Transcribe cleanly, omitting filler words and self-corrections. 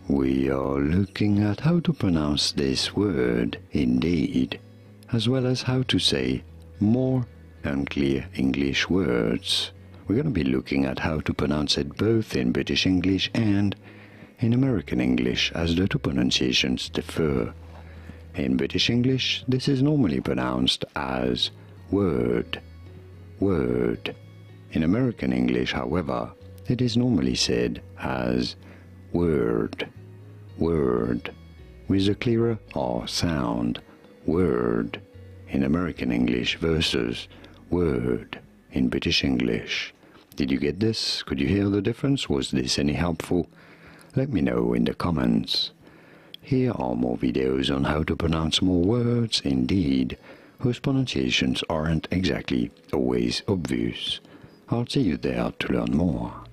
We are looking at how to pronounce this word, indeed, as well as how to say more unclear English words. We're going to be looking at how to pronounce it both in British English and in American English, as the two pronunciations differ. In British English, this is normally pronounced as word, word. In American English, however, it is normally said as word, word, with a clearer R sound, word, in American English versus word in British English. Did you get this? Could you hear the difference? Was this any helpful? Let me know in the comments. Here are more videos on how to pronounce more words, indeed, whose pronunciations aren't exactly always obvious. I'll see you there to learn more.